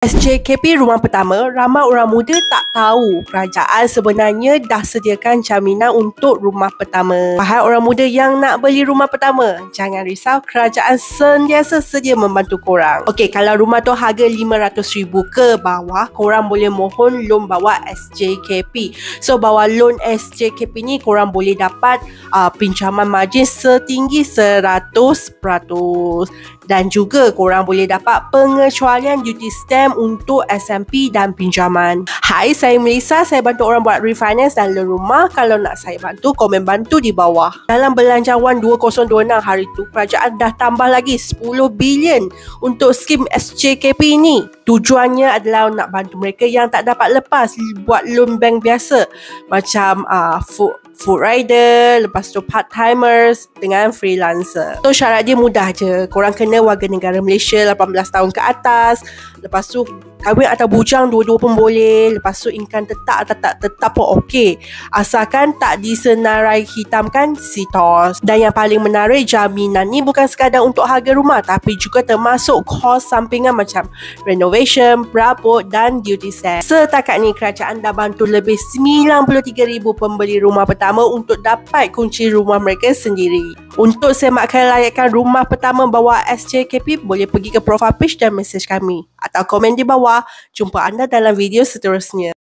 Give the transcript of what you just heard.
SJKP rumah pertama, ramai orang muda tak tahu kerajaan sebenarnya dah sediakan jaminan untuk rumah pertama. Wahai orang muda yang nak beli rumah pertama, jangan risau, kerajaan sentiasa sedia membantu korang. Okey, kalau rumah tu harga RM500,000 ke bawah, korang boleh mohon loan bawah SJKP. So bawah loan SJKP ni korang boleh dapat pinjaman margin setinggi 100%. Dan juga korang boleh dapat pengecualian duty stamp untuk SMP dan pinjaman. Hai, saya Melissa. Saya bantu orang buat refinance dan loan rumah. Kalau nak saya bantu, komen bantu di bawah. Dalam Belanjawan 2026 hari tu, kerajaan dah tambah lagi 10 bilion untuk skim SJKP ni. Tujuannya adalah nak bantu mereka yang tak dapat lepas buat loan bank biasa. Macam food rider, lepas tu part-timers dengan freelancer. So syarat dia mudah je. Korang kena warga negara Malaysia 18 tahun ke atas. Lepas tu kahwin atau bujang dua-dua pun boleh. Lepas tu income tetap atau tak tetap pun okey. Asalkan tak disenarai hitamkan SITOS. Dan yang paling menarik, jaminan ni bukan sekadar untuk harga rumah, tapi juga termasuk kos sampingan macam renovation, perabot dan duty stamp. Setakat ni kerajaan dah bantu lebih 93,000 pembeli rumah pertama untuk dapat kunci rumah mereka sendiri. Untuk semakkan layakan rumah pertama bawah SJKP, boleh pergi ke profile page dan mesej kami atau komen di bawah. Jumpa anda dalam video seterusnya.